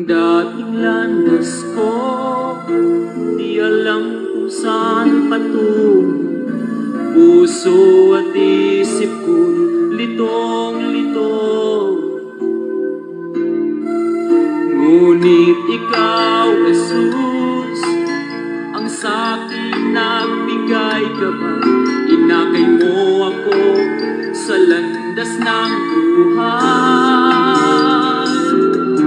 dating landas ko, di alam kung saan patungo. Puso at isip ko litong-lito, ngunit ikaw, Jesus, ang sa'kin nagbigay gabay. Inakay mo ako sa landas ng buhay.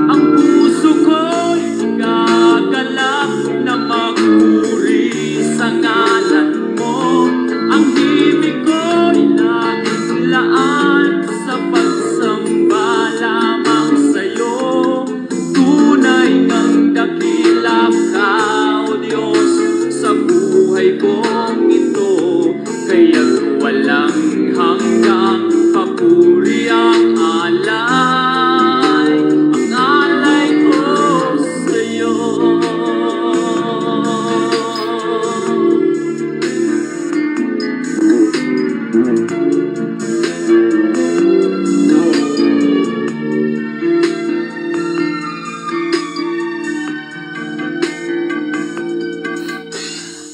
Ang puso ko'y gagalak na magpuri sa ngalan mo. Ang himig ko'y laging laan sa pagsamba lamang sa'yo. Tunay ng dakila ka, O Diyos, sa buhay kong ito. Kaya't walang hanggang papuri ang alay, ang alay ko sa'yo.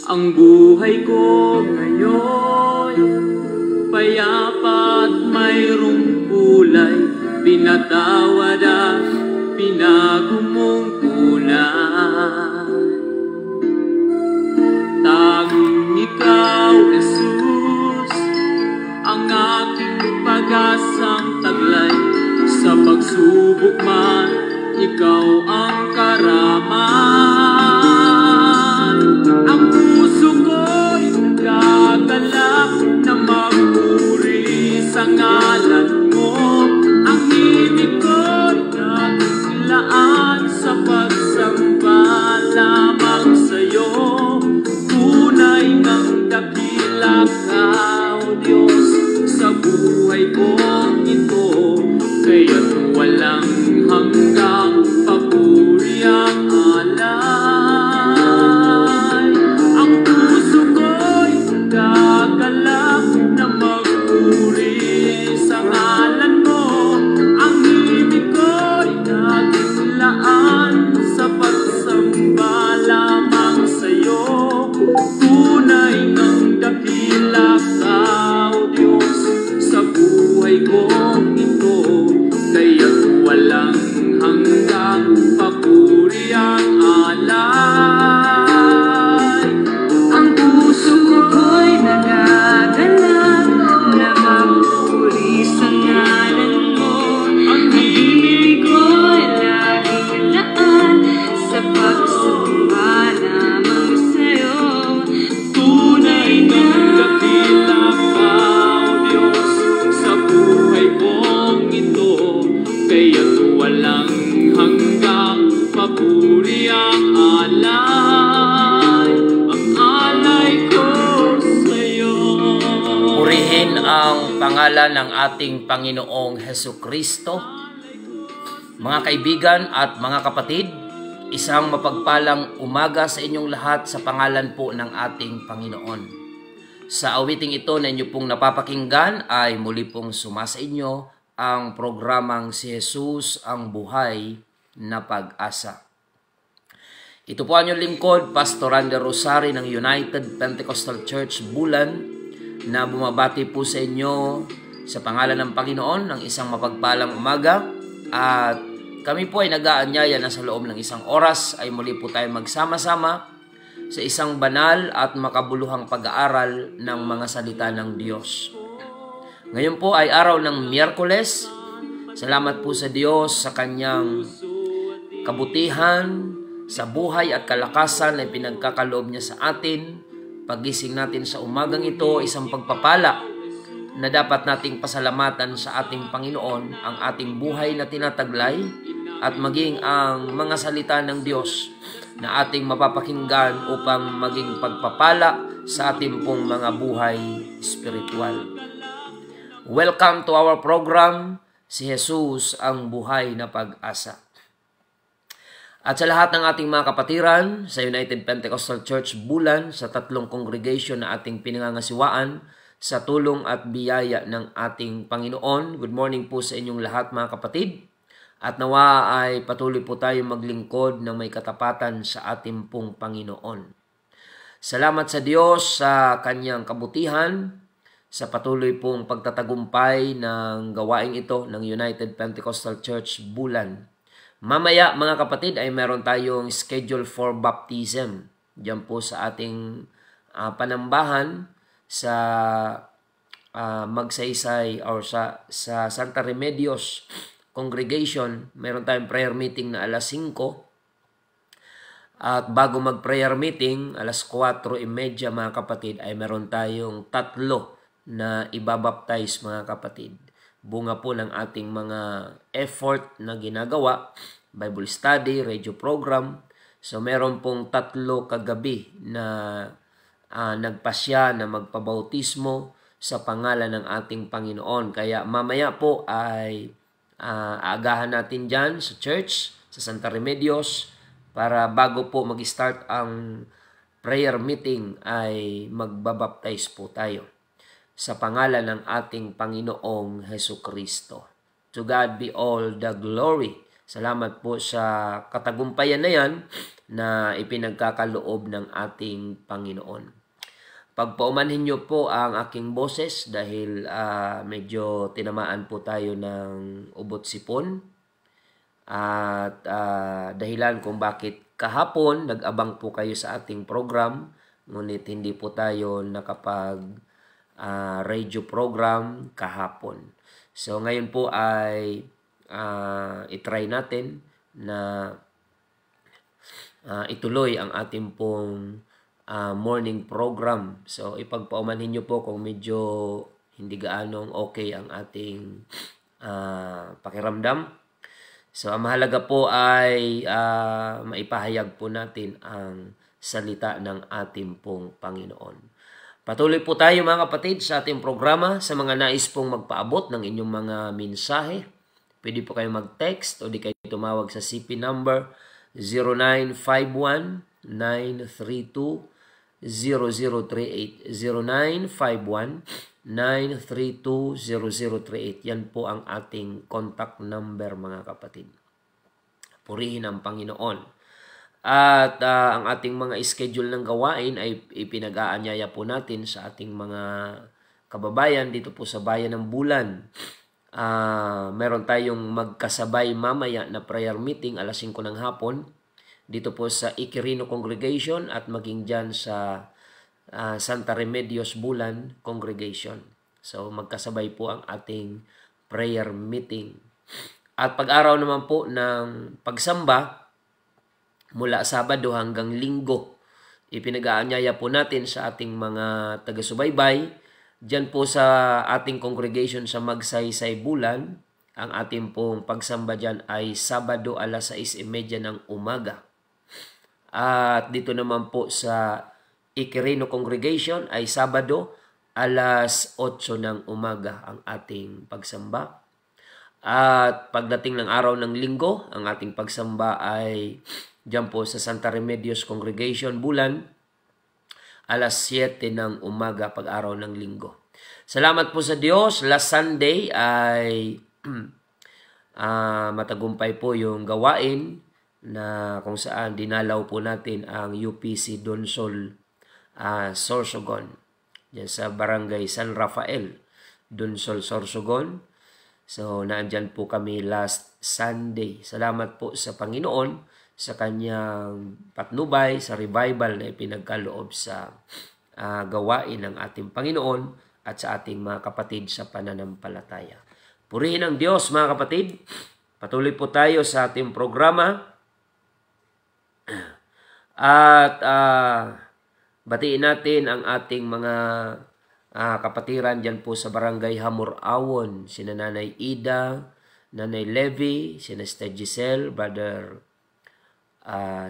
Ang buhay ko ngayon, payapa at mayroong kulay. Pinatawad at binago mong kulay. Tanging ikaw, Jesus, ang aking pag-asang taglay. Sa pagsubok man, ikaw ang karaman. Ang puso ko'y nagagalak na magpuri sa ngalan mo. Ang himig ko'y nagilaan sa pagsamba lamang sa'yo. Tunay ng dakila ka, O Diyos, sa buhay kong ito. Kaya't walang hanggang papuri ang alay. Ang puso ko'y gagalak na magpuri sa ngalan mo. Ang himig ko'y nagilaan sa pagsamba lamang sa'yo. Tunay ng dakila ka, O Diyos, sa buhay kong ito. Kaya't walang hanggang papuri ang alay. Ang puso ko'y nagagalak na magpuri sa ngalan mo. Ang himig ko'y laging laan sa pagsamba lamang sa'yo. Tunay ng dakila ka, O Diyos, sa buhay kong ito. Kaya't walang hanggang papuri ang alay, ang alay ko sa'yo. Purihin ang pangalan ng ating Panginoong Hesukristo. Mga kaibigan at mga kapatid, isang mapagpalang umaga sa inyong lahat sa pangalan po ng ating Panginoon. Sa awiting ito na inyo pong napapakinggan ay muli pong sumasa inyo ang programang Si Jesus ang Buhay na Pag-asa. Ito po ang inyong lingkod, Pastor Randy Rosari ng United Pentecostal Church Bulan, na bumabati po sa inyo sa pangalan ng Panginoon ng isang mapagpalang umaga. At kami po ay nag-aanyaya na sa loob ng isang oras ay muli po tayo magsama-sama sa isang banal at makabuluhang pag-aaral ng mga salita ng Diyos. Ngayon po ay araw ng Miyerkules. Salamat po sa Diyos sa kanyang kabutihan, sa buhay at kalakasan na pinagkakaloob niya sa atin. Pagising natin sa umagang ito, isang pagpapala na dapat nating pasalamatan sa ating Panginoon ang ating buhay na tinataglay at maging ang mga salita ng Diyos na ating mapapakinggan upang maging pagpapala sa ating pong mga buhay spiritual. Welcome to our program, Si Jesus ang Buhay na Pag-asa. At sa lahat ng ating mga kapatiran sa United Pentecostal Church Bulan, sa 3 congregation na ating pinangangasiwaan, sa tulong at biyaya ng ating Panginoon, good morning po sa inyong lahat mga kapatid. At nawa ay patuloy po tayo maglingkod ng may katapatan sa ating pong Panginoon. Salamat sa Diyos sa kanyang kabutihan, sa patuloy pong pagtatagumpay ng gawaing ito ng United Pentecostal Church Bulan. Mamaya mga kapatid ay meron tayong schedule for baptism. Diyan po sa ating panambahan sa Magsaysay or sa Santa Remedios Congregation. Meron tayong prayer meeting na alas 5. At bago mag-prayer meeting, alas 4:30 mga kapatid, ay meron tayong 3 na ibabaptize mga kapatid. Bunga po ng ating mga effort na ginagawa, Bible study, radio program. So meron pong 3 kagabi na nagpasya na magpabautismo sa pangalan ng ating Panginoon. Kaya mamaya po ay aagahan natin dyan sa church, sa Santa Remedios, para bago po mag-start ang prayer meeting ay magbabaptize po tayo sa pangalan ng ating Panginoong Hesukristo. To God be all the glory. Salamat po sa katagumpayan na yan na ipinagkakaloob ng ating Panginoon. Pagpaumanhin niyo po ang aking boses dahil medyo tinamaan po tayo ng ubot sipon. At dahilan kung bakit kahapon nag-abang po kayo sa ating program, ngunit hindi po tayo nakapag radio program kahapon. So ngayon po ay itry natin na ituloy ang ating pong morning program. So ipagpaumanhin nyo po kung medyo hindi gaanong okay ang ating pakiramdam. So ang mahalaga po ay maipahayag po natin ang salita ng ating pong Panginoon. Patuloy po tayo mga kapatid sa ating programa. Sa mga nais pong magpaabot ng inyong mga mensahe, pwede po kayo mag-text o di kayo tumawag sa CP number 0951-932-0038. 0951-932-0038. Yan po ang ating contact number mga kapatid. Purihin ang Panginoon. At ang ating mga schedule ng gawain ay ipinag-aanyaya po natin sa ating mga kababayan dito po sa Bayan ng Bulan. Meron tayong magkasabay mamaya na prayer meeting alas 5 ng hapon dito po sa Iquirino Congregation at maging dyan sa Santa Remedios Bulan Congregation. So magkasabay po ang ating prayer meeting. At pag-araw naman po ng pagsamba, mula Sabado hanggang Linggo, ipinag-aanyaya po natin sa ating mga taga-subaybay. Diyan po sa ating congregation sa Magsaysay Bulan, ang ating pong pagsamba dyan ay Sabado alas 6:30 ng umaga. At dito naman po sa Iquirino Congregation ay Sabado alas 8 ng umaga ang ating pagsamba. At pagdating ng araw ng Linggo, ang ating pagsamba ay diyan po sa Santa Remedios Congregation Bulan, alas 7 ng umaga pag-araw ng Linggo. Salamat po sa Diyos. Last Sunday ay matagumpay po yung gawain na kung saan dinalaw po natin ang UPC Donsol Sorsogon. Diyan sa Barangay San Rafael, Donsol Sorsogon. So, naandyan po kami last Sunday. Salamat po sa Panginoon sa kanyang patnubay, sa revival na ipinagkaloob sa gawain ng ating Panginoon at sa ating mga kapatid sa pananampalataya. Purihin ang Diyos mga kapatid. Patuloy po tayo sa ating programa. At batiin natin ang ating mga kapatiran dyan po sa Barangay Hamur-Awon. Sina Nanay Ida, Nanay Levy, sina Sister Giselle,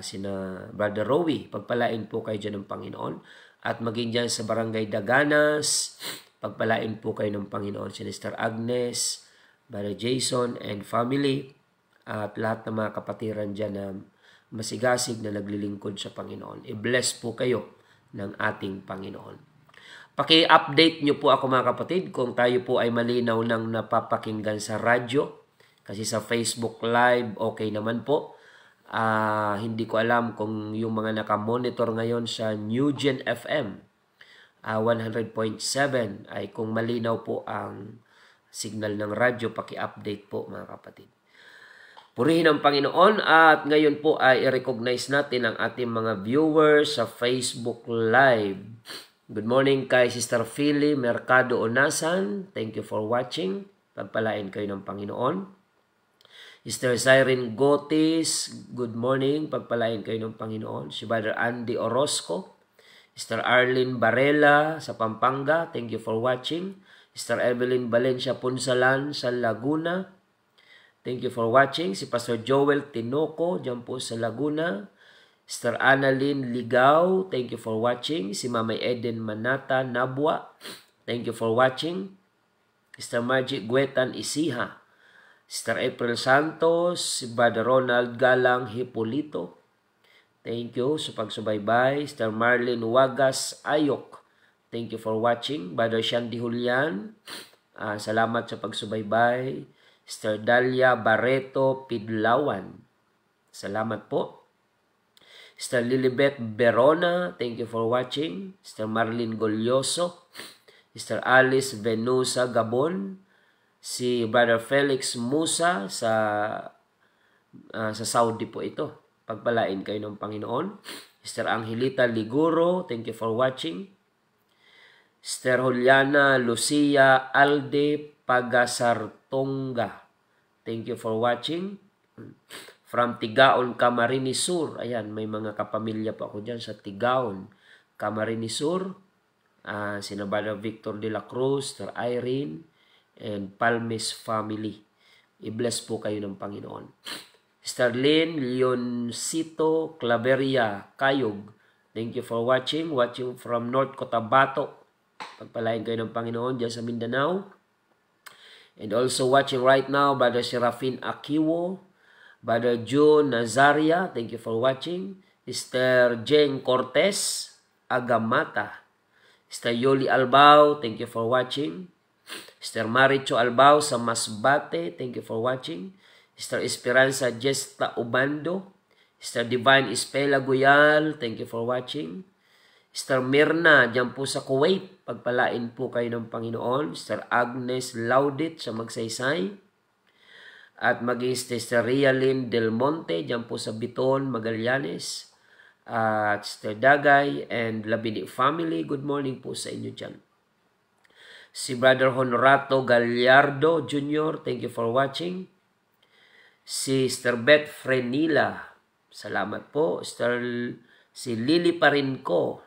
sina Brother Rowie, pagpalain po kayo dyan ng Panginoon. At maging dyan sa Barangay Daganas, pagpalain po kayo ng Panginoon. Si Sister Agnes, Brother Jason and family, at lahat ng mga kapatiran dyan na masigasig na naglilingkod sa Panginoon. I-bless po kayo ng ating Panginoon. Paki-update nyo po ako mga kapatid kung tayo po ay malinaw ng napapakinggan sa radyo. Kasi sa Facebook Live, okay naman po. Hindi ko alam kung yung mga nakamonitor ngayon sa Newgen FM 100.7 ay kung malinaw po ang signal ng radyo, paki-update po mga kapatid. Purihin ang Panginoon at ngayon po ay i-recognize natin ang ating mga viewers sa Facebook Live. Good morning kay Sister Philly Mercado Onasan. Thank you for watching. Pagpalain kayo ng Panginoon. Sister Siren Gotis, good morning. Pagpalain kayo ng Panginoon. Si Brother Andy Orozco. Sister Arlene Barela sa Pampanga. Thank you for watching. Sister Evelyn Valencia Punsalan sa Laguna. Thank you for watching. Si Pastor Joel Tinoco, dyan po sa Laguna. Sister Annalyn Ligaw, thank you for watching. Si Mamay Eden Manata Nabwa, thank you for watching. Sister Margie Guetan Isiha. Sister April Santos, si Brother Ronald Galang Hipolito, thank you sa pagsubaybay. Sister Marlene Wagas Ayok, thank you for watching. Brother Shandy Julian, salamat sa pagsubaybay. Sister Dalia Barreto Pidlawan, salamat po. Sister Lilibet Berona, thank you for watching. Sister Marlene Golyoso. Sister Alice Venusa Gabon. Si Brother Felix Musa sa Saudi po ito. Pagpalain kayo ng Panginoon. Sister Angelita Liguro, thank you for watching. Sister Juliana Lucia Alde Pagasartonga, thank you for watching. From Tigaon, Camarines Sur. Ayan, may mga kapamilya pa ako dyan sa Tigaon, Camarines Sur. Sina Brother Victor de la Cruz, Sister Irene, and Palmes family. I-bless po kayo ng Panginoon. Sister Lynn Leoncito Claveria Kayog, thank you for watching. Watching from North Cotabato. Pagpalain kayo ng Panginoon dyan sa Mindanao. And also watching right now, Brother Serafin Akiwo, Brother June Nazaria, thank you for watching. Sister Jane Cortez Agamata. Sister Yoli Albao, thank you for watching. Sister Maricho Albao sa Masbate, thank you for watching. Sister Esperanza Gesta Ubando. Sister Divine Ispela Guyal, thank you for watching. Sister Mirna, dyan po sa Kuwait, pagpalain po kayo ng Panginoon. Sister Agnes Laudit sa Magsaysay. At maging Sister Rialyn Del Monte, dyan po sa Biton, Magallanes. At Sister Dagay and Labini family, good morning po sa inyo dyan. Si Brother Honorato Gallardo Jr., thank you for watching. Si Sister Beth Frenila, salamat po. Si Lily Parinco,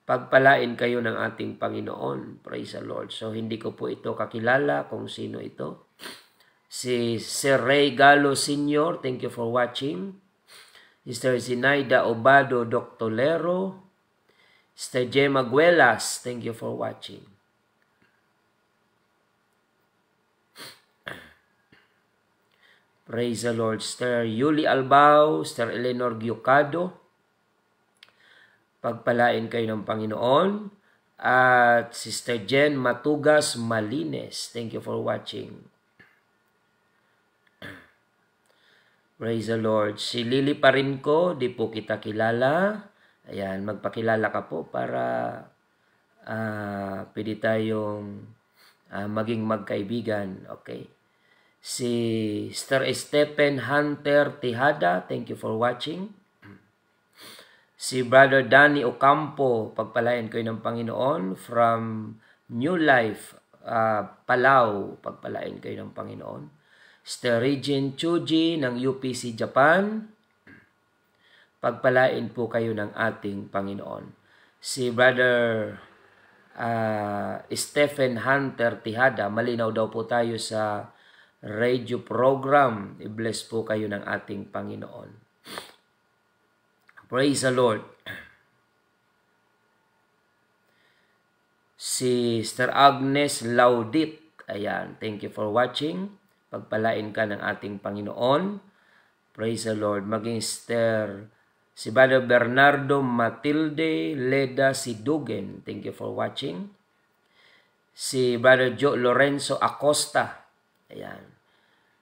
pagpalain kayo ng ating Panginoon. Praise the Lord. So, hindi ko po ito kakilala kung sino ito. Si Sir Ray Galo Sr., thank you for watching. Sister Zinaida Obado Doctolero. Sister Gemma Guelas, thank you for watching. Praise the Lord. Sister Yuli Albao, Sister Eleanor Giocado, pagpalain kayo ng Panginoon. At Sister Jen Matugas Malines, thank you for watching. Praise the Lord. Si Lily Parinco, di po kita kilala. Ayan, magpakilala ka po para pwede tayong maging magkaibigan. Okay. Si Sister Stephen Hunter Tejada, thank you for watching. Si Brother Danny Ocampo, pagpalain kayo ng Panginoon from New Life, Palau, pagpalain kayo ng Panginoon. Sister Regine Chuji ng UPC Japan, pagpalain po kayo ng ating Panginoon. Si Brother Stephen Hunter Tejada, malinaw daw po tayo sa radio program. I-bless po kayo ng ating Panginoon. Praise the Lord. Si Sister Agnes Laudit, ayan, thank you for watching. Pagpalain ka ng ating Panginoon. Praise the Lord. Maging si Brother Bernardo Matilde Leda Sidugen, thank you for watching. Si Brother Joe Lorenzo Acosta. Ayan.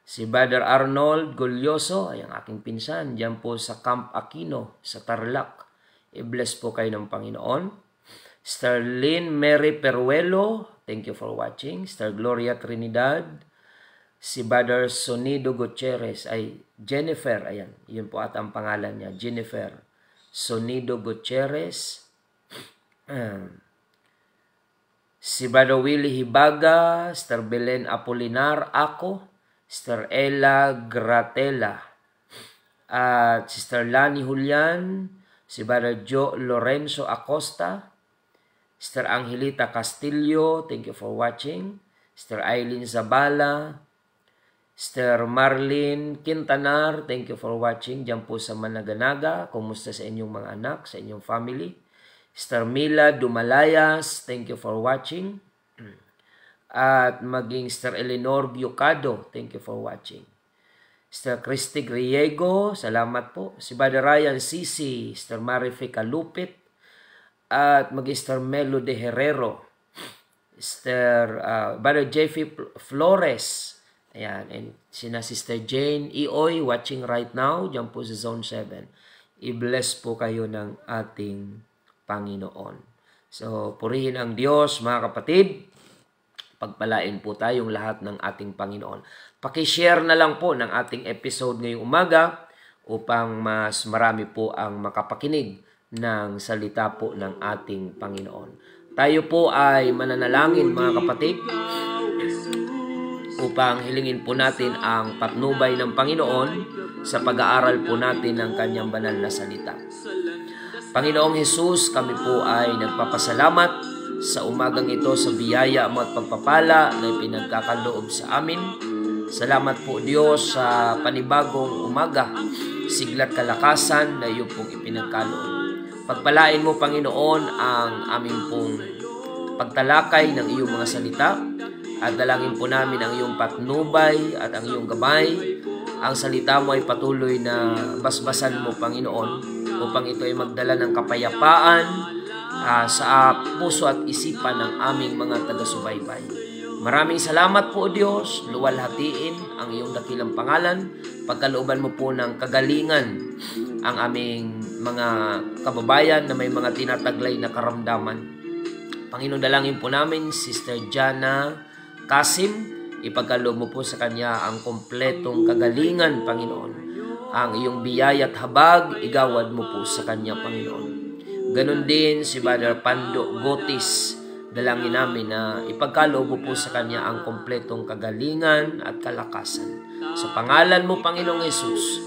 Si Brother Arnold Golyoso, ay ang aking pinsan, diyan po sa Camp Aquino, sa Tarlac. I-bless po kayo ng Panginoon. Sterlyn Mary Peruelo, thank you for watching. Star Gloria Trinidad. Si Brother Sonido Gutierrez, ay Jennifer, ayan, yun po at ang pangalan niya, Jennifer Sonido Gutierrez. Si Brother Willie Hibaga, Star Belen Apolinar ako, Sister Ella Gratela, at Sister Lani Julian, si Brother Joe Lorenzo Acosta, Sister Angelita Castillo, thank you for watching. Sister Eileen Zabala, Sister Marlene Quintanar, thank you for watching. Diyan po sa Managanaga, kumusta sa inyong mga anak, sa inyong family. Sister Mila Dumalayas, thank you for watching. At maging Sister Eleanor Biocado, thank you for watching. Sister Christy Griego, salamat po. Si Brother Ryan Sisi, Sister Marifica Lupit, at maging Sister Melo de Herrero, Sister Brother Jeffy Flores, ayan, and sina Sister Jane Ioy watching right now, dyan po sa Zone 7. I-bless po kayo ng ating Panginoon. So, purihin ang Diyos, mga kapatid. Pagpalain po tayong lahat ng ating Panginoon. Pakishare na lang po ng ating episode ngayong umaga upang mas marami po ang makapakinig ng salita po ng ating Panginoon. Tayo po ay mananalangin, mga kapatid, upang hilingin po natin ang patnubay ng Panginoon sa pag-aaral po natin ng kanyang banal na salita. Panginoong Hesus, kami po ay nagpapasalamat sa umagang ito sa biyaya mo at pagpapala na pinagkakaloob sa amin. Salamat po Diyos sa panibagong umaga, siglat kalakasan na iyo pong ipinagkaloob. Pagpalain mo Panginoon ang aming pong pagtalakay ng iyong mga salita at dalangin po namin ang iyong patnubay at ang iyong gabay. Ang salita mo ay patuloy na basbasan mo Panginoon upang ito ay magdala ng kapayapaan sa puso at isipan ng aming mga taga-subaybay. Maraming salamat po Diyos, luwalhatiin ang iyong dakilang pangalan, pagkalooban mo po ng kagalingan ang aming mga kababayan na may mga tinataglay na karamdaman. Panginoon, dalangin po namin Sister Jana Kasim, ipagkaloob mo po sa kanya ang kompletong kagalingan Panginoon. Ang iyong biyaya at habag, igawad mo po sa kanya Panginoon. Ganon din si Brother Pando Gotis. Dalangin namin na ipagkaloob mo po sa kanya ang kompletong kagalingan at kalakasan. Sa pangalan mo, Panginoong Hesus,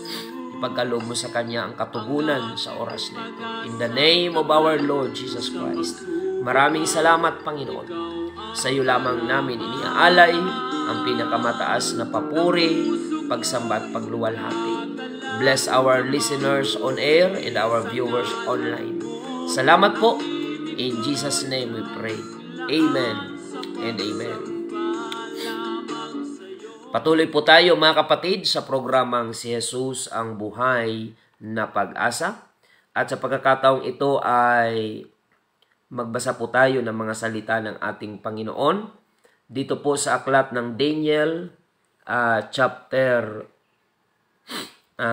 ipagkaloob mo sa kanya ang katugunan sa oras na ito. In the name of our Lord Jesus Christ, maraming salamat, Panginoon. Sa iyo lamang namin iniaalay ang pinakamataas na papuri, pagsamba at pagluwalhati. Bless our listeners on air and our viewers online. Salamat po. In Jesus' name we pray. Amen and amen. Patuloy po tayo mga kapatid sa programang Si Jesus ang Buhay na Pag-asa. At sa pagkakataong ito ay magbasa po tayo ng mga salita ng ating Panginoon. Dito po sa aklat ng Daniel chapter 1.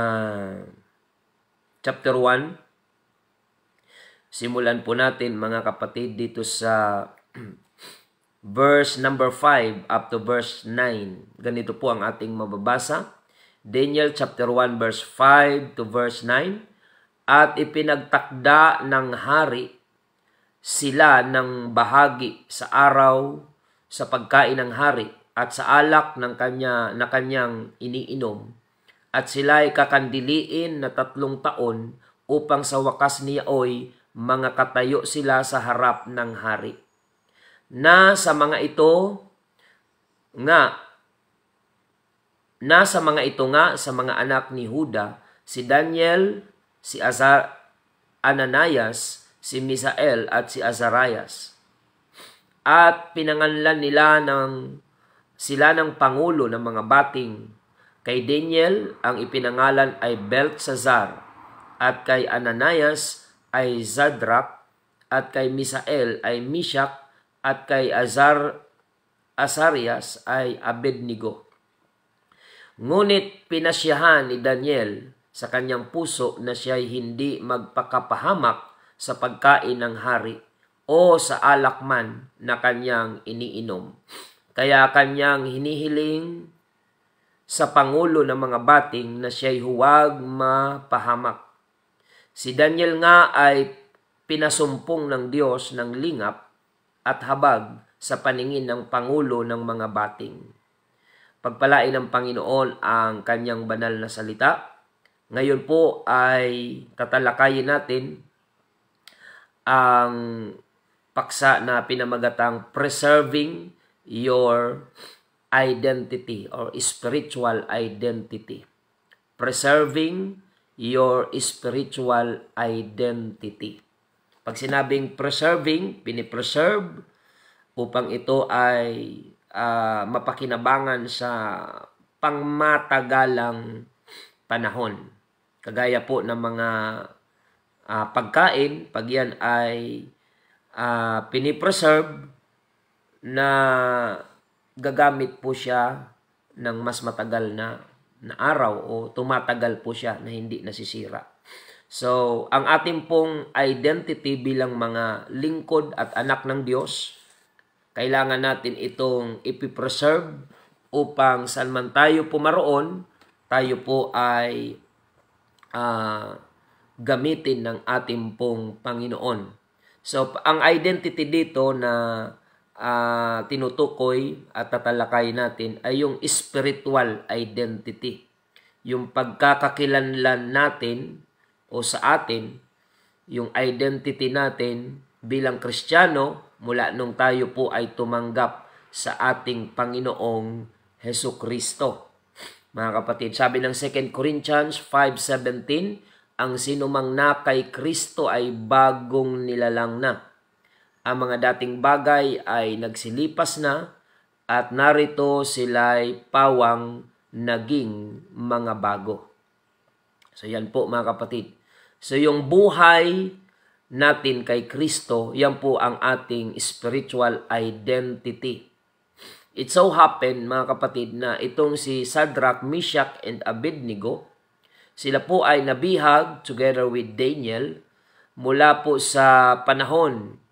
Simulan po natin mga kapatid dito sa verse number 5 up to verse 9. Ganito po ang ating mababasa. Daniel chapter 1 verse 5 to verse 9. At ipinagtakda ng hari sila ng bahagi sa araw sa pagkain ng hari at sa alak ng kanyang iniinom. At sila ay kakandiliin na 3 taon upang sa wakas niyaoy mga katayo sila sa harap ng hari. Na sa mga ito nga, sa mga anak ni Huda, si Daniel, si Ananias, si Misael at si Azarias. At pinanganlan nila sila ng pangulo ng mga bating. Kay Daniel, ang ipinangalan ay Belteshazzar, at kay Ananias ay Zadrak, at kay Misael ay Mishak, at kay Azarias ay Abednego. Ngunit pinasyahan ni Daniel sa kanyang puso na siya'y hindi magpakapahamak sa pagkain ng hari o sa alak man na kanyang iniinom. Kaya kanyang hinihiling sa pangulo ng mga bating na siya'y huwag mapahamak. Si Daniel nga ay pinasumpong ng Diyos ng lingap at habag sa paningin ng pangulo ng mga bating. Pagpalain ng Panginoon ang kanyang banal na salita. Ngayon po ay tatalakayin natin ang paksa na pinamagatang Preserving Your Identity or Spiritual Identity. Preserving your spiritual identity. Pag sinabing preserving, pinipreserve upang ito ay mapakinabangan sa pangmatagalang panahon. Kagaya po ng mga pagkain, pag yan ay pinipreserve na gagamit po siya ng mas matagal na araw o tumatagal po siya na hindi nasisira. So, ang ating pong identity bilang mga lingkod at anak ng Diyos, kailangan natin itong ipipreserve upang saan man tayo pumaroon, tayo po ay gamitin ng ating pong Panginoon. So, ang identity dito na tinutukoy at tatalakay natin ay yung spiritual identity. Yung pagkakakilanlan natin o sa atin, yung identity natin bilang Kristiyano mula nung tayo po ay tumanggap sa ating Panginoong Hesukristo. Mga kapatid, sabi ng 2 Corinthians 5:17, ang sinumang na kay Kristo ay bagong nilalang na. Ang mga dating bagay ay nagsilipas na at narito sila'y pawang naging mga bago. So yan po mga kapatid. So yung buhay natin kay Kristo, yan po ang ating spiritual identity. It so happened mga kapatid na itong si Shadrach, Meshach, and Abednego, sila po ay nabihag together with Daniel mula po sa panahon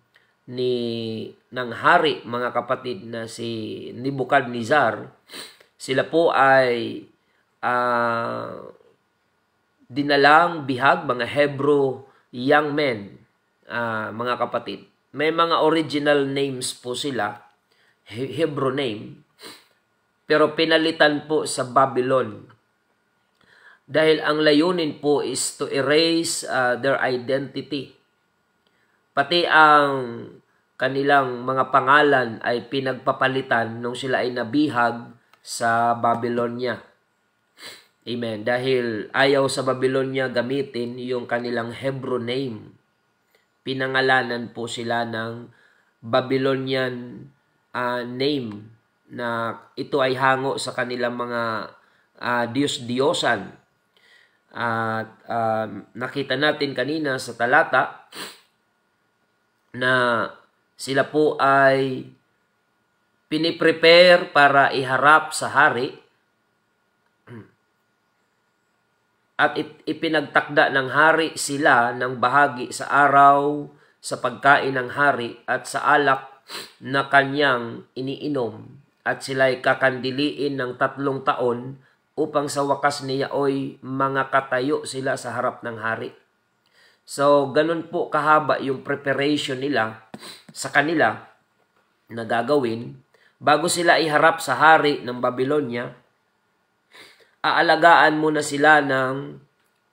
ng hari mga kapatid na si Nebuchadnezzar. Sila po ay dinalang bihag, mga Hebrew young men, mga kapatid. May mga original names po sila, Hebrew name, pero pinalitan po sa Babylon. Dahil ang layunin po is to erase their identity. Pati ang kanilang mga pangalan ay pinagpapalitan nung sila ay nabihag sa Babylonia. Amen. Dahil ayaw sa Babylonia gamitin yung kanilang Hebrew name. Pinangalanan po sila ng Babylonian name na ito ay hango sa kanilang mga Diyos-Diyosan. At nakita natin kanina sa talata na sila po ay piniprepare para iharap sa hari at ipinagtakda ng hari sila ng bahagi sa araw sa pagkain ng hari at sa alak na kanyang iniinom at sila'y kakandiliin ng 3 taon upang sa wakas niya oy mga katayo sila sa harap ng hari. So, ganun po kahaba yung preparation nila sa kanila na gagawin bago sila iharap sa hari ng Babylonia. Aalagaan muna sila ng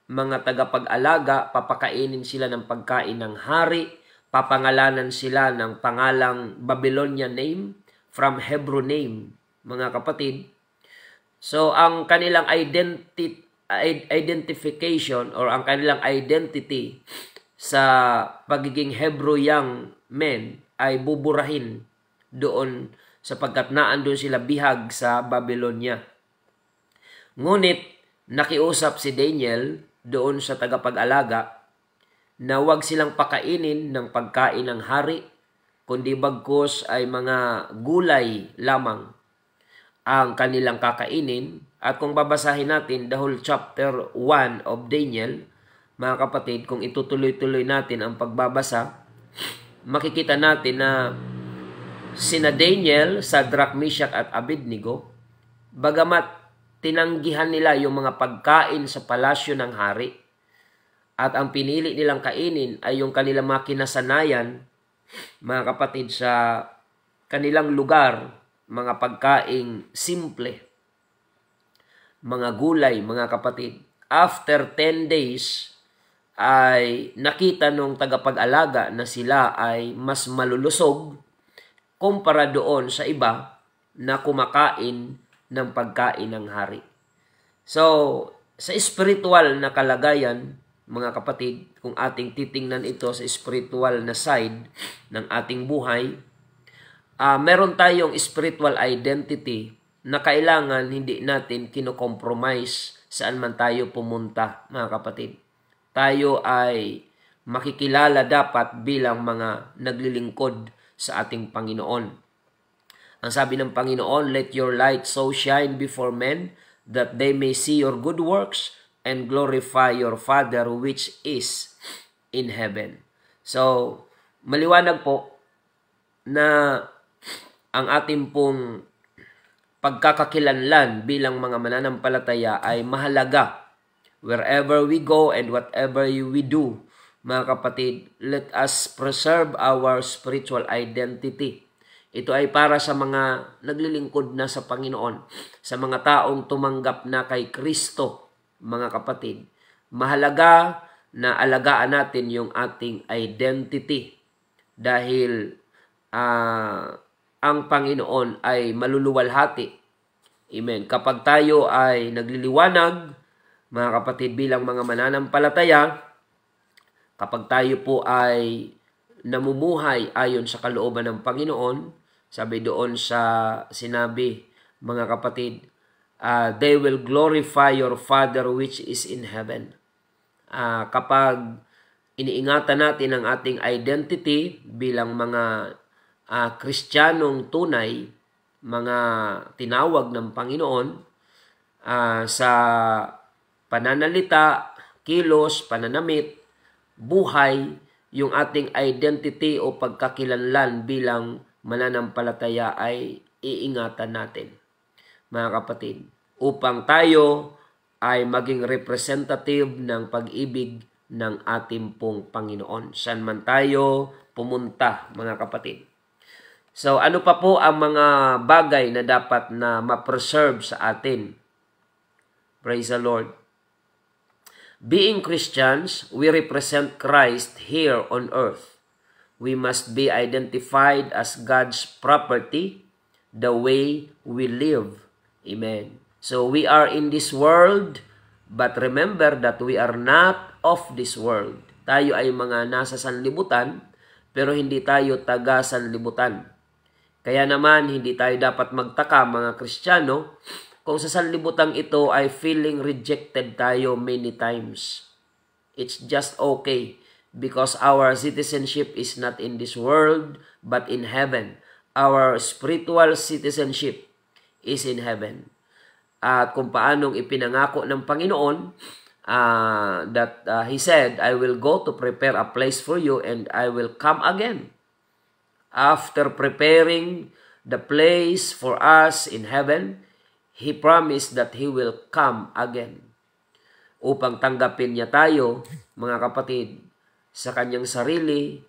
mga tagapag-alaga, papakainin sila ng pagkain ng hari, papangalanan sila ng pangalang Babylonian name from Hebrew name, mga kapatid. So, ang kanilang identification or ang kanilang identity sa pagiging Hebrew young men ay buburahin doon sapagkat naandun sila bihag sa Babylonia. Ngunit nakiusap si Daniel doon sa tagapag-alaga na huwag silang pakainin ng pagkain ng hari, kundi bagkus ay mga gulay lamang ang kanilang kakainin. At kung babasahin natin the whole chapter 1 of Daniel, mga kapatid, kung itutuloy-tuloy natin ang pagbabasa, makikita natin na sina Daniel, Shadrach, Meshach at Abednego, bagamat tinanggihan nila yung mga pagkain sa palasyo ng hari, at ang pinili nilang kainin ay yung kanilang mga kinasanayan, mga kapatid, sa kanilang lugar, mga pagkaing simple, mga gulay, mga kapatid. After 10 days, ay nakita nung tagapag-alaga na sila ay mas malulusog kumpara doon sa iba na kumakain ng pagkain ng hari. So, sa spiritual na kalagayan, mga kapatid, kung ating titingnan ito sa spiritual na side ng ating buhay, meron tayong spiritual identity na kailangan hindi natin kino-compromise saan man tayo pumunta, mga kapatid. Tayo ay makikilala dapat bilang mga naglilingkod sa ating Panginoon. Ang sabi ng Panginoon, "Let your light so shine before men that they may see your good works and glorify your Father which is in heaven." So, maliwanag po na ang ating pong pagkakakilanlan bilang mga mananampalataya ay mahalaga. Wherever we go and whatever we do, mga kapatid, let us preserve our spiritual identity. Ito ay para sa mga naglilingkod na sa Panginoon, sa mga taong tumanggap na kay Kristo, mga kapatid. Mahalaga na alagaan natin yung ating identity dahil ang Panginoon ay maluluwalhati. Amen. Kapag tayo ay nagliliwanag, mga kapatid, bilang mga mananampalataya, kapag tayo po ay namumuhay ayon sa kalooban ng Panginoon, sabi doon sa sinabi, mga kapatid, they will glorify your Father which is in heaven. Kapag iniingatan natin ang ating identity bilang mga Kristiyanong tunay, mga tinawag ng Panginoon, sa pananalita, kilos, pananamit, buhay, yung ating identity o pagkakilanlan bilang mananampalataya ay iingatan natin, mga kapatid, upang tayo ay maging representative ng pag-ibig ng ating pong Panginoon. Saan man tayo pumunta, mga kapatid. So, ano pa po ang mga bagay na dapat na ma-preserve sa atin? Praise the Lord. Being Christians, we represent Christ here on earth. We must be identified as God's property the way we live. Amen. So, we are in this world, but remember that we are not of this world. Tayo ay mga nasa sanlibutan, pero hindi tayo taga sanlibutan. Kaya naman, hindi tayo dapat magtaka, mga Kristiyano, kung sa sanlibutan ito ay feeling rejected tayo many times. It's just okay because our citizenship is not in this world but in heaven. Our spiritual citizenship is in heaven. At kung paanong ipinangako ng Panginoon, that He said, "I will go to prepare a place for you and I will come again." After preparing the place for us in heaven, He promised that He will come again upang tanggapin niya tayo, mga kapatid, sa kanyang sarili,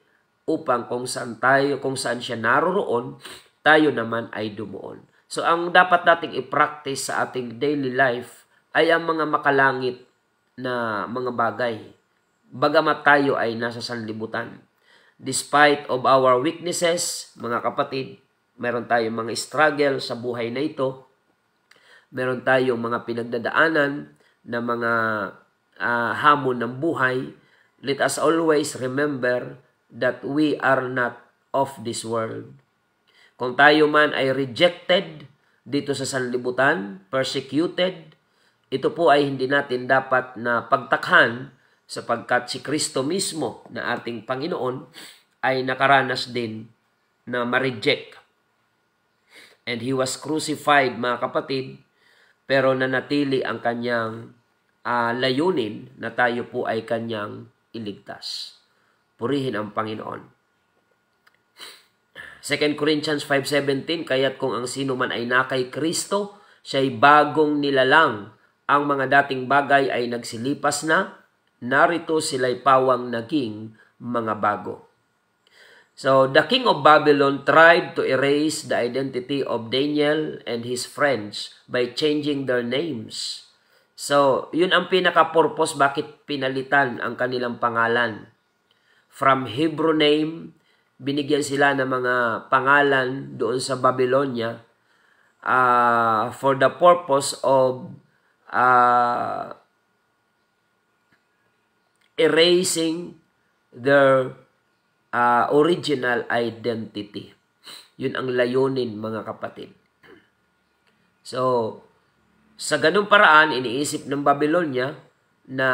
upang kung saan siya naroroon, tayo naman ay dumuon. So, ang dapat nating i-practice sa ating daily life ay ang mga makalangit na mga bagay, bagamat tayo ay nasa sanlibutan. Despite of our weaknesses, mga kapatid, meron tayong mga struggle sa buhay na ito. Meron tayong mga pinagdadaanan na mga hamon ng buhay. Let us always remember that we are not of this world. Kung tayo man ay rejected dito sa sanlibutan, persecuted, ito po ay hindi natin dapat na pagtakhan, sapagkat si Kristo mismo na ating Panginoon ay nakaranas din na ma-reject. And He was crucified, mga kapatid, pero nanatili ang kanyang layunin na tayo po ay kanyang iligtas. Purihin ang Panginoon. 2 Corinthians 5:17, kaya't kung ang sino man ay na kay Kristo, siya'y bagong nilalang. Ang mga dating bagay ay nagsilipas na, narito sila'y pawang naging mga bago. So, the king of Babylon tried to erase the identity of Daniel and his friends by changing their names. So, yun ang pinaka-purpose bakit pinalitan ang kanilang pangalan. From Hebrew name, binigyan sila ng mga pangalan doon sa Babylonia for the purpose of erasing their original identity. Yun ang layunin, mga kapatid. So, sa ganung paraan, iniisip ng Babylonia na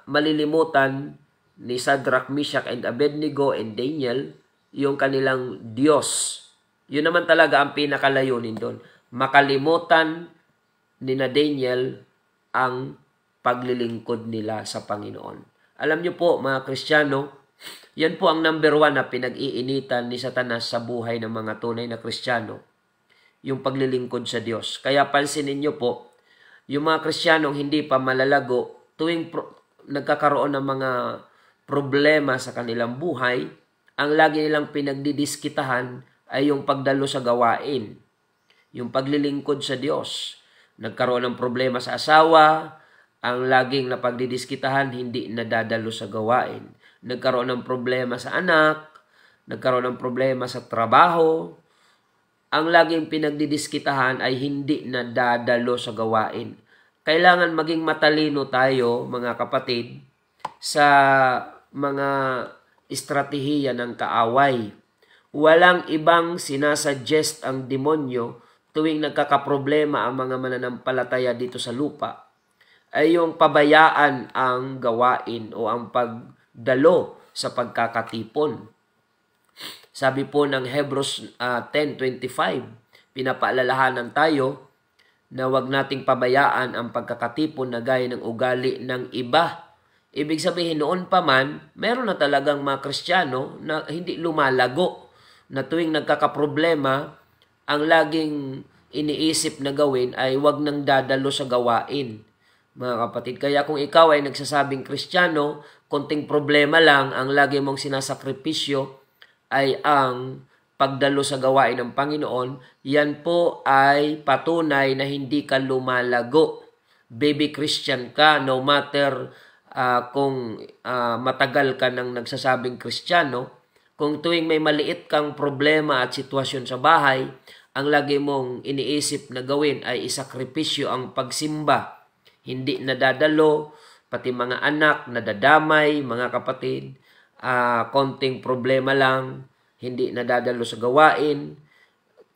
malilimutan ni Shadrach, Meshach, and Abednego and Daniel yung kanilang Diyos. Yun naman talaga ang pinakalayunin doon. Makalimutan ni na Daniel ang paglilingkod nila sa Panginoon. Alam niyo po, mga Kristiyano, yan po ang number 1 na pinag-iinitan ni Satanas sa buhay ng mga tunay na Kristiyano, yung paglilingkod sa Diyos. Kaya pansinin niyo po, yung mga Kristiyanong hindi pa malalago, tuwing nagkakaroon ng mga problema sa kanilang buhay, ang lagi nilang pinagdidiskitahan ay yung pagdalo sa gawain, yung paglilingkod sa Diyos. Nagkaroon ng problema sa asawa, ang laging napagdidiskitahan hindi nadadalo sa gawain. Nagkaroon ng problema sa anak, nagkaroon ng problema sa trabaho, ang laging pinagdidiskitahan ay hindi nadadalo sa gawain. Kailangan maging matalino tayo, mga kapatid, sa mga estratehiya ng kaaway. Walang ibang sinasuggest ang demonyo tuwing nagkakaproblema ang mga mananampalataya dito sa lupa ay yung pabayaan ang gawain o ang pagdalo sa pagkakatipon. Sabi po ng Hebrews 10:25, pinapaalalahanan tayo na wag nating pabayaan ang pagkakatipon na gaya ng ugali ng iba. Ibig sabihin, noon pa man, meron na talagang mga Kristiyano na hindi lumalago, na tuwing nagkakaproblema, ang laging iniisip na gawin ay wag nang dadalo sa gawain. Mga kapatid, kaya kung ikaw ay nagsasabing Kristiyano, konting problema lang, ang lagi mong sinasakripisyo ay ang pagdalo sa gawain ng Panginoon, yan po ay patunay na hindi ka lumalago. Baby Christian ka, no matter kung matagal ka nang nagsasabing Kristiyano, kung tuwing may maliit kang problema at sitwasyon sa bahay, ang lagi mong iniisip na gawin ay isakripisyo ang pagsimba. Hindi nadadalo, pati mga anak nadadamay, mga kapatid, konting problema lang, hindi nadadalo sa gawain.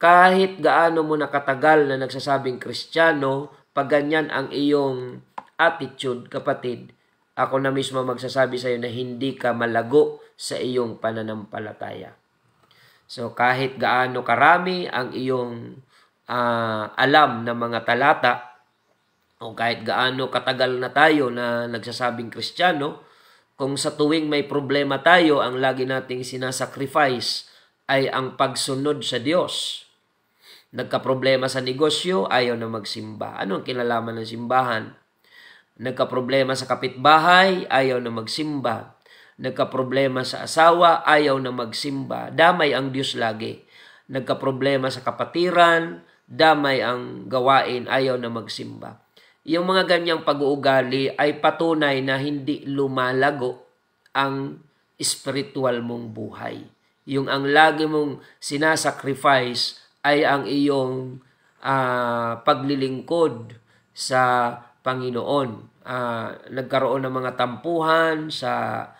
Kahit gaano mo nakatagal na nagsasabing Kristiyano, pag ganyan ang iyong attitude, kapatid, ako na mismo magsasabi sa iyo na hindi ka malago sa iyong pananampalataya. So kahit gaano karami ang iyong alam na mga talata, o kahit gaano katagal na tayo na nagsasabing Kristiyano, kung sa tuwing may problema tayo, ang lagi nating sinasacrifice ay ang pagsunod sa Diyos. Nagkaproblema sa negosyo, ayaw na magsimba. Ano ang kinalaman ng simbahan? Nagkaproblema sa kapitbahay, ayaw na magsimba. Nagkaproblema sa asawa, ayaw na magsimba. Damay ang Diyos lagi. Nagkaproblema sa kapatiran, damay ang gawain, ayaw na magsimba. Yung mga ganyang pag-uugali ay patunay na hindi lumalago ang spiritual mong buhay. Yung ang lagi mong sinasacrifice ay ang iyong paglilingkod sa Panginoon. Nagkaroon ng mga tampuhan sa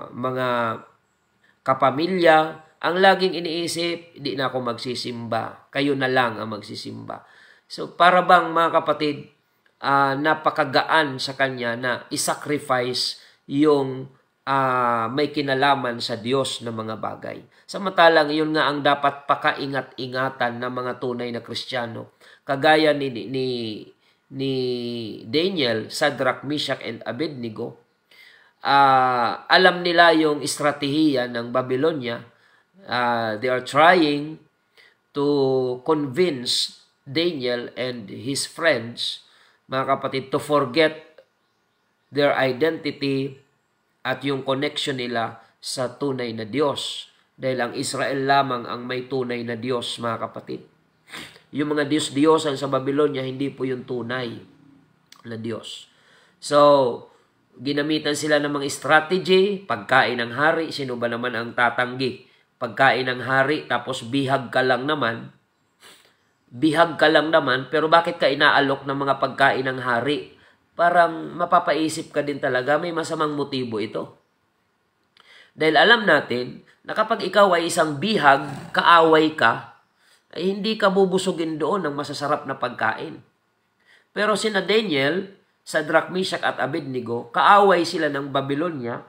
mga kapamilya, ang laging iniisip, di na ako magsisimba. Kayo na lang ang magsisimba. So, para bang mga kapatid, napakagaan sa kanya na isacrifice yung may kinalaman sa Diyos na mga bagay. Samantalang yun nga ang dapat pakaingat-ingatan ng mga tunay na Kristiyano. Kagaya ni Daniel, Shadrach, Meshach, and Abednego, alam nila yung estratehiya ng Babylonia. They are trying to convince Daniel and his friends, mga kapatid, to forget their identity at yung connection nila sa tunay na Diyos. Dahil ang Israel lamang ang may tunay na Diyos, mga kapatid. Yung mga Diyos-Diyosan sa Babylonia, hindi po yung tunay na Diyos. So, ginamitan sila ng mga strategy, pagkain ng hari, sino ba naman ang tatanggi? Pagkain ng hari, tapos bihag ka lang naman, pero bakit ka inaalok ng mga pagkain ng hari? Parang mapapaisip ka din talaga, may masamang motibo ito. Dahil alam natin na kapag ikaw ay isang bihag, kaaway ka, ay hindi ka bubusugin doon ng masasarap na pagkain. Pero sina Daniel, Shadrach, Meshach at Abednego, kaaway sila ng Babylonia,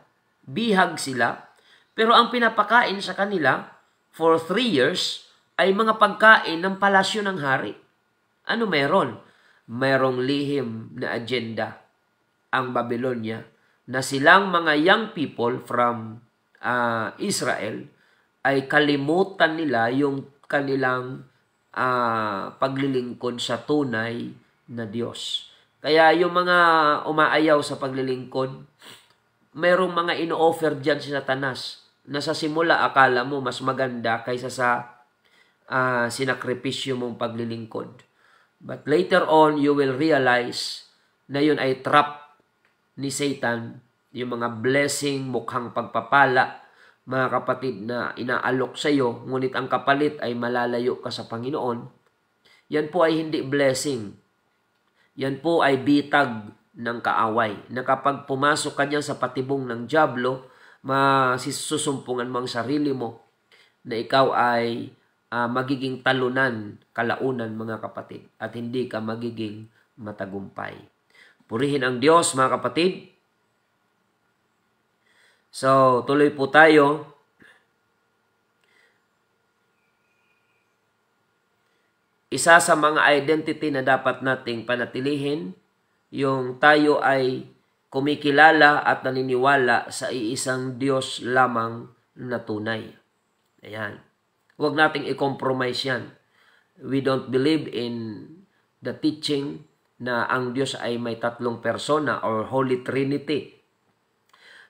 bihag sila, pero ang pinapakain sa kanila for 3 years ay mga pagkain ng palasyo ng hari. Ano meron? Merong lihim na agenda ang Babylonia na silang mga young people from Israel ay kalimutan nila yung kanilang paglilingkod sa tunay na Diyos. Kaya yung mga umaayaw sa paglilingkod, merong mga ino-offer dyan si Satanas na sa simula akala mo mas maganda kaysa sa sinakripisyo mong paglilingkod. But later on, you will realize na yun ay trap ni Satan, yung mga blessing, mukhang pagpapala, mga kapatid, na inaalok sa iyo, ngunit ang kapalit ay malalayo ka sa Panginoon. Yan po ay hindi blessing. Yan po ay bitag ng kaaway, na kapag pumasok ka niyan sa patibong ng dyablo, masusumpungan mo ang sarili mo na ikaw ay magiging talunan, kalaunan, mga kapatid, at hindi ka magiging matagumpay. Purihin ang Diyos, mga kapatid. So, tuloy po tayo. Isa sa mga identity na dapat nating panatilihin, yung tayo ay kumikilala at naniniwala sa iisang Diyos lamang na tunay. Ayan. Huwag nating i-compromise yan. We don't believe in the teaching na ang Diyos ay may 3 persona or Holy Trinity.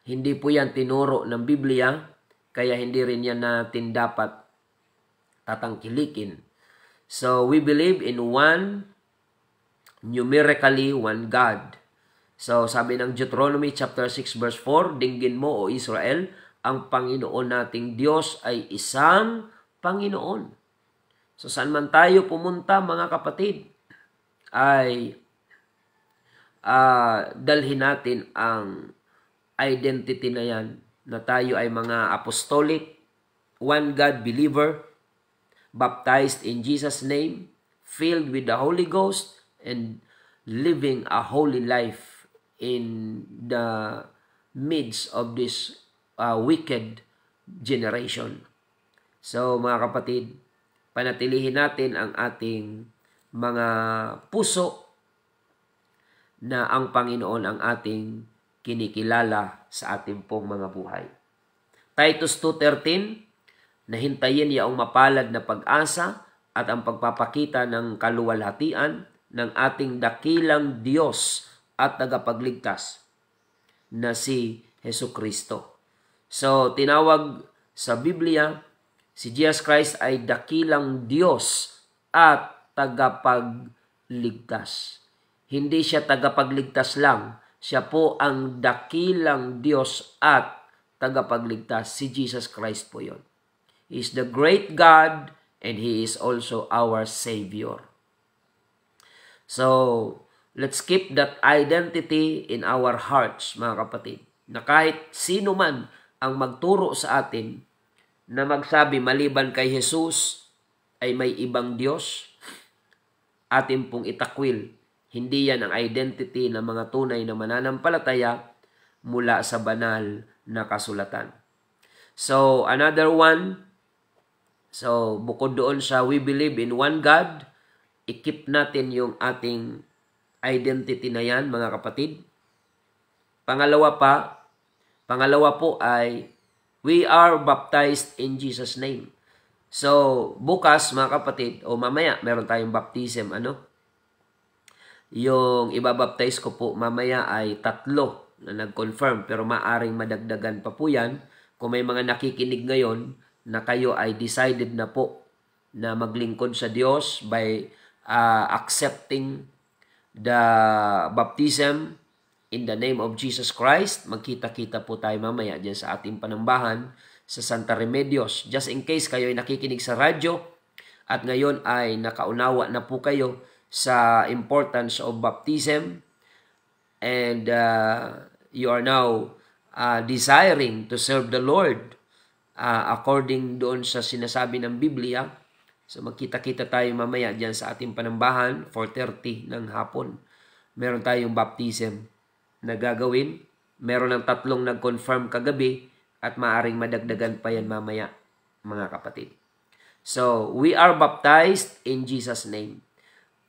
Hindi po yan tinuro ng Biblia, kaya hindi rin yan natin dapat tatangkilikin. So, we believe in numerically one God. So, sabi ng Deuteronomy chapter 6 verse 4, dinggin mo, O Israel, ang Panginoon nating Diyos ay isang Panginoon. So, saan man tayo pumunta, mga kapatid, ay dalhin natin ang identity na yan, na tayo ay mga apostolic, one God believer, baptized in Jesus' name, filled with the Holy Ghost, and living a holy life in the midst of this wicked generation. So, mga kapatid, panatilihin natin ang ating mga puso na ang Panginoon ang ating kinikilala sa ating pong mga buhay. Titus 2:13, nahintayin yaong mapalad na pag-asa at ang pagpapakita ng kaluwalhatian ng ating dakilang Diyos at tagapagligtas na si Hesukristo. So, tinawag sa Biblia, si Jesus Christ ay dakilang Diyos at tagapagligtas. Hindi siya tagapagligtas lang. Siya po ang dakilang Diyos at tagapagligtas. Si Jesus Christ po yun. He is the great God and He is also our Savior. So, let's keep that identity in our hearts, mga kapatid. Na kahit sino man ang magturo sa atin na magsabi maliban kay Jesus ay may ibang Diyos, atin pong itakwil. Hindi yan ang identity ng mga tunay na mananampalataya mula sa banal na kasulatan. So, another one, so bukod doon sa we believe in one God, i-keep natin yung ating identity na yan, mga kapatid. Pangalawa po ay we are baptized in Jesus' name. So, bukas mga kapatid, o mamaya, meron tayong baptism, Yung ibabaptize ko po mamaya ay 3 na nag-confirm, pero maaring madagdagan pa po yan. Kung may mga nakikinig ngayon na kayo ay decided na po na maglingkod sa Diyos by accepting the baptism in the name of Jesus Christ, magkita-kita po tayo mamaya dyan sa ating panambahan sa Santa Remedios. Just in case kayo ay nakikinig sa radyo at ngayon ay nakaunawa na po kayo sa importance of baptism and you are now desiring to serve the Lord according doon sa sinasabi ng Biblia. So magkita-kita tayo mamaya dyan sa ating panambahan 4:30 ng hapon. Meron tayong baptism na gagawin. Meron ng 3 nag-confirm kagabi at maaring madagdagan pa yan mamaya, mga kapatid. So we are baptized in Jesus' name.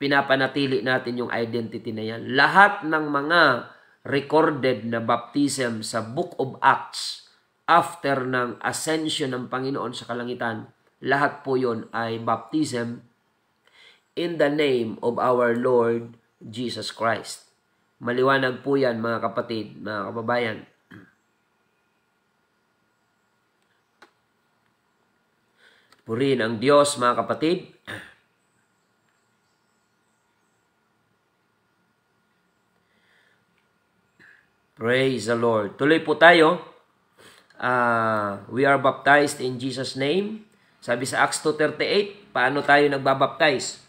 Pinapanatili natin yung identity na yan. Lahat ng mga recorded na baptism sa Book of Acts after ng ascension ng Panginoon sa kalangitan, lahat po yun ay baptism in the name of our Lord Jesus Christ. Maliwanag po yan, mga kapatid, mga kababayan. Purihin ang Diyos, mga kapatid. Praise the Lord. Tuloy po tayo. We are baptized in Jesus' name. Sabi sa Acts 2:38, paano tayo nagbabaptize?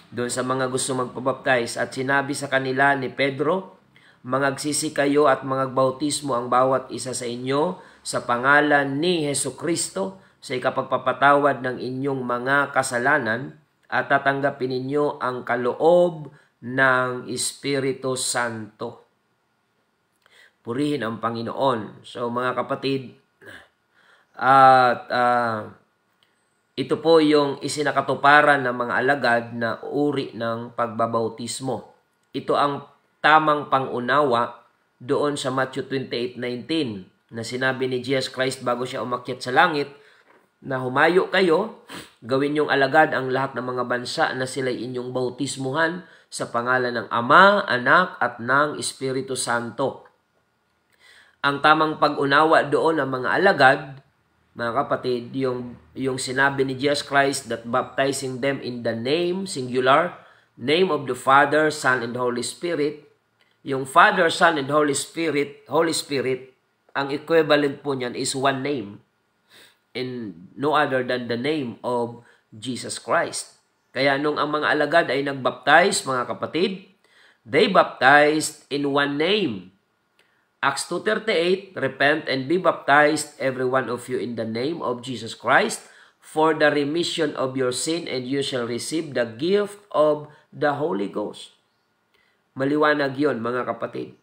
Doon sa mga gusto magpabaptize. At sinabi sa kanila ni Pedro, mangagsisi kayo at mangagbautismo ang bawat isa sa inyo sa pangalan ni Hesukristo sa ikapagpapatawad ng inyong mga kasalanan at tatanggapin ninyo ang kaloob ng Espiritu Santo. Purihin ang Panginoon. So mga kapatid, at ito po yung isinakatuparan ng mga alagad na uri ng pagbabautismo. Ito ang tamang pangunawa doon sa Matthew 28:19 na sinabi ni Jesus Christ bago siya umakyat sa langit na humayo kayo, gawin yung alagad ang lahat ng mga bansa na sila'y inyong bautismuhan sa pangalan ng Ama, Anak at ng Espiritu Santo. Ang tamang pag-unawa doon ng mga alagad, mga kapatid, yung sinabi ni Jesus Christ that baptizing them in the name, singular, name of the Father, Son, and Holy Spirit. Yung Father, Son, and Holy Spirit, ang equivalent po niyan is one name and no other than the name of Jesus Christ. Kaya nung ang mga alagad ay nagbaptize, mga kapatid, they baptized in one name. Acts 2:38, repent and be baptized, every one of you, in the name of Jesus Christ, for the remission of your sin, and you shall receive the gift of the Holy Ghost. Maliwanag yon, mga kapatid.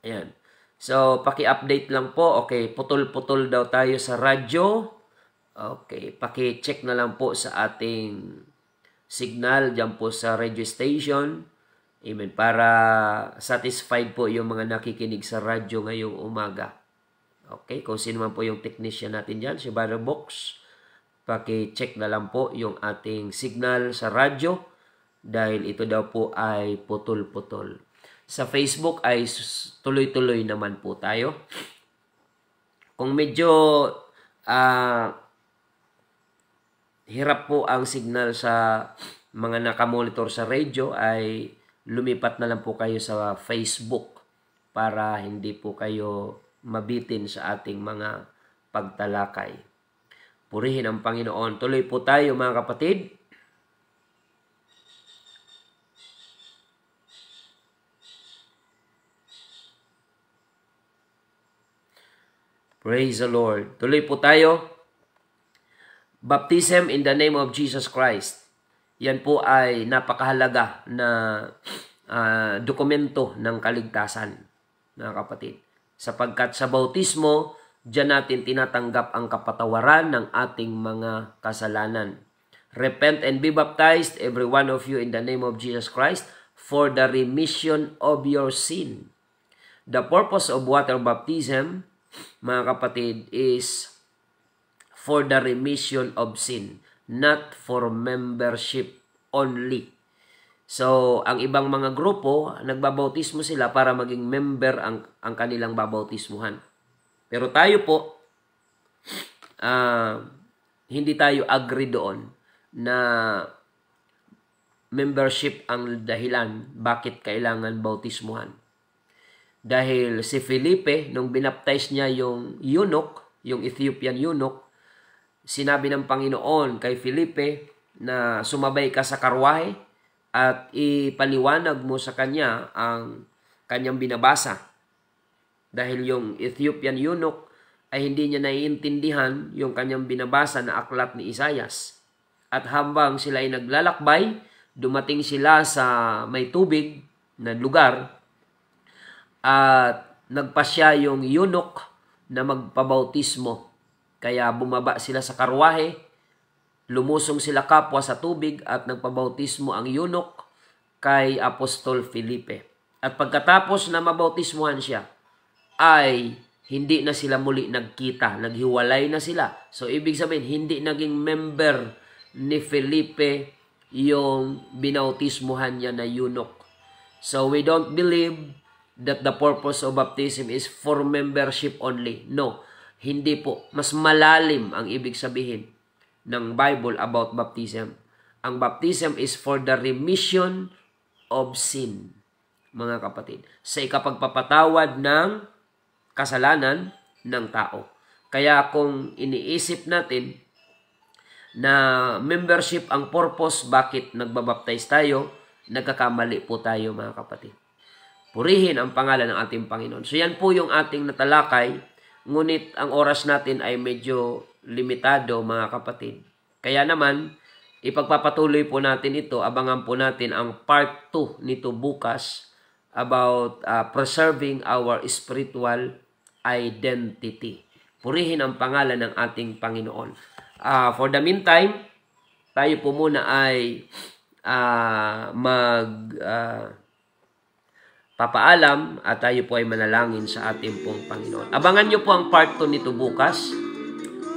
Ayan. So, paki-update lang po. Okay, putol-putol daw tayo sa radyo. Okay, paki-check na lang po sa ating signal dyan po sa radio station. Amen. Para satisfied po yung mga nakikinig sa radyo ngayong umaga. Okay, kung sino man po yung technician natin dyan, si Brother Box, paki-check na lang po yung ating signal sa radyo dahil ito daw po ay putol-putol. Sa Facebook ay tuloy-tuloy naman po tayo. Kung medyo hirap po ang signal sa mga nakamonitor sa radio ay lumipat na lang po kayo sa Facebook para hindi po kayo mabitin sa ating mga pagtalakay. Purihin ang Panginoon. Tuloy po tayo, mga kapatid. Praise the Lord. Tuloy po tayo. Baptism in the name of Jesus Christ. Yan po ay napakahalaga na dokumento ng kaligtasan. mga kapatid. Sapagkat sa bautismo, diyan natin tinatanggap ang kapatawaran ng ating mga kasalanan. Repent and be baptized, every one of you, in the name of Jesus Christ, for the remission of your sin. The purpose of water baptism, mga kapatid, is for the remission of sin, not for membership only. So, ang ibang mga grupo, nagbabautismo sila para maging member ang kanilang babautismuhan. Pero tayo po, hindi tayo agree doon na membership ang dahilan bakit kailangan bautismuhan. Dahil si Felipe, nung binaptize niya yung eunuch, yung Ethiopian eunuch, sinabi ng Panginoon kay Felipe na sumabay ka sa karwahe at ipaliwanag mo sa kanya ang kanyang binabasa. Dahil yung Ethiopian eunuch ay hindi niya naiintindihan yung kanyang binabasa na aklat ni Isaias. At habang sila ay naglalakbay, dumating sila sa may tubig na lugar at nagpasya yung eunuch na magpabautismo. Kaya bumaba sila sa karwahe, lumusong sila kapwa sa tubig at nagpabautismo ang eunuch kay Apostol Felipe. At pagkatapos na mabautismuhan siya, ay hindi na sila muli nagkita, naghiwalay na sila. So ibig sabihin, hindi naging member ni Felipe yung binautismuhan niya na eunuch. So we don't believe that the purpose of baptism is for membership only. No, hindi po. Mas malalim ang ibig sabihin ng Bible about baptism. Ang baptism is for the remission of sin, mga kapatid. Sa ikapagpapatawad ng kasalanan ng tao. Kaya kung iniisip natin na membership ang purpose bakit nagbabaptize tayo, nagkakamali po tayo, mga kapatid. Purihin ang pangalan ng ating Panginoon. So yan po yung ating natalakay, ngunit ang oras natin ay medyo limitado, mga kapatid. Kaya naman, ipagpapatuloy po natin ito, abangan po natin ang part 2 nito bukas about preserving our spiritual identity. Purihin ang pangalan ng ating Panginoon. For the meantime, tayo po muna ay papaalam at tayo po ay manalangin sa ating pong Panginoon. Abangan nyo po ang part 2 nito bukas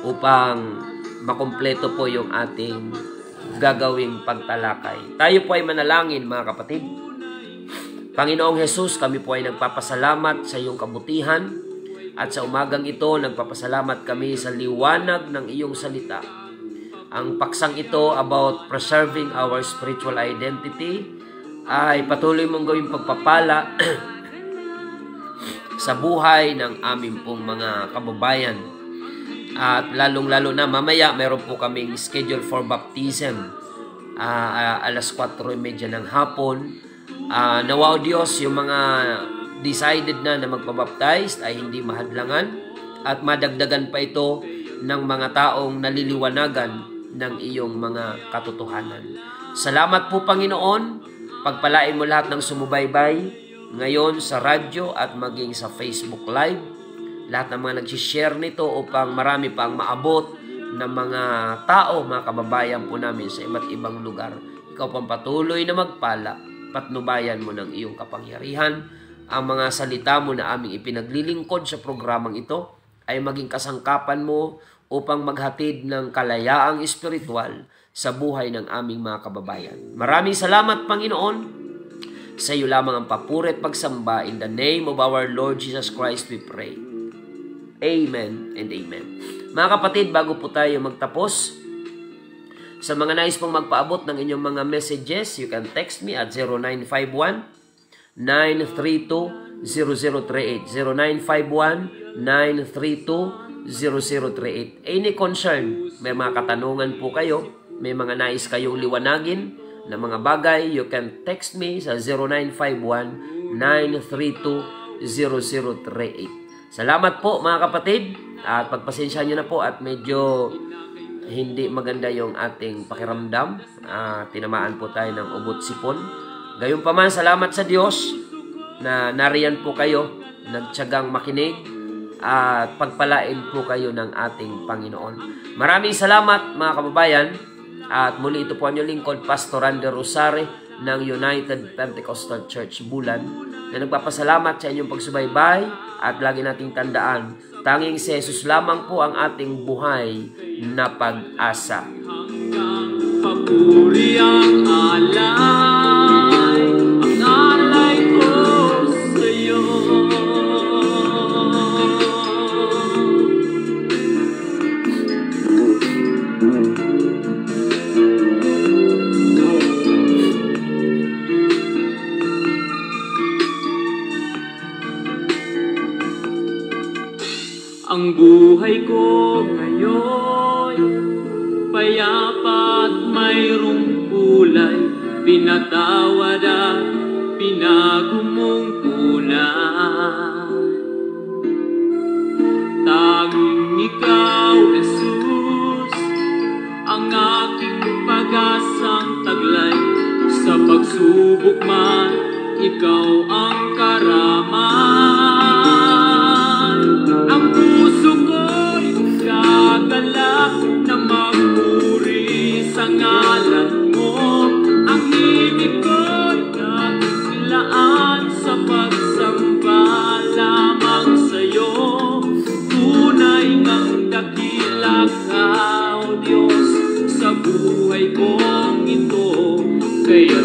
upang makumpleto po yung ating gagawing pagtalakay. Tayo po ay manalangin, mga kapatid. Panginoong Jesus, kami po ay nagpapasalamat sa iyong kabutihan at sa umagang ito, nagpapasalamat kami sa liwanag ng iyong salita. Ang paksang ito about preserving our spiritual identity ay patuloy mong gawing pagpapala sa buhay ng aming pong mga kababayan. At lalong-lalo na mamaya, meron po kaming schedule for baptism. Alas 4:30 ng hapon. Nawa o Diyos, yung mga decided na magpabaptize ay hindi mahadlangan at madagdagan pa ito ng mga taong naliliwanagan ng iyong mga katotohanan. Salamat po, Panginoon. Pagpalain mo lahat ng sumubaybay ngayon sa radyo at maging sa Facebook Live. Lahat ng mga nag-share nito upang marami pang maabot ng mga tao, mga kababayan po namin sa iba't ibang lugar. Ikaw pang patuloy na magpala, patnubayan mo ng iyong kapangyarihan. Ang mga salita mo na aming ipinaglilingkod sa programang ito ay maging kasangkapan mo upang maghatid ng kalayaang espiritual sa buhay ng aming mga kababayan. Maraming salamat, Panginoon. Sa iyo lamang ang papuri at pagsamba. In the name of our Lord Jesus Christ we pray. Amen and amen. Mga kapatid, bago po tayo magtapos, sa mga nais pong magpaabot ng inyong mga messages, you can text me at 0951-932-0038. 0951-932-0038. Any concern, may mga katanungan po kayo, may mga nais kayong liwanagin na mga bagay, you can text me sa 0951-932-0038. Salamat po, mga kapatid, at pagpasensya nyo na po at medyo hindi maganda yung ating pakiramdam. Tinamaan po tayo ng ubot sipon. Gayunpaman, salamat sa Diyos na nariyan po kayo, nagtiyagang makinig, at pagpalain po kayo ng ating Panginoon. Maraming salamat mga kababayan, at muli ito po ang inyong lingkod, Pastor Randy Rosare ng United Pentecostal Church Bulan, na nagpapasalamat sa inyong pagsubaybay, at lagi nating tandaan, tanging si Jesus lamang po ang ating buhay na pag-asa. Hanggang papuri ang alay, ang alay ko sa'yo. Ang buhay ko ngayon, payapa at mayroong kulay, pinatawad at binago mong kulay. Tanging ikaw, Jesus, ang aking pag-asang taglay. Sa pagsubok man, ikaw ang karaman. Ang puso ko'y gagalak na magpuri sa ngalan mo. Ang ibig ko'y nakikilaan sa pagsamba lamang sa'yo. Tunay ngang dakila ka, O Diyos, sa buhay kong ito. Kaya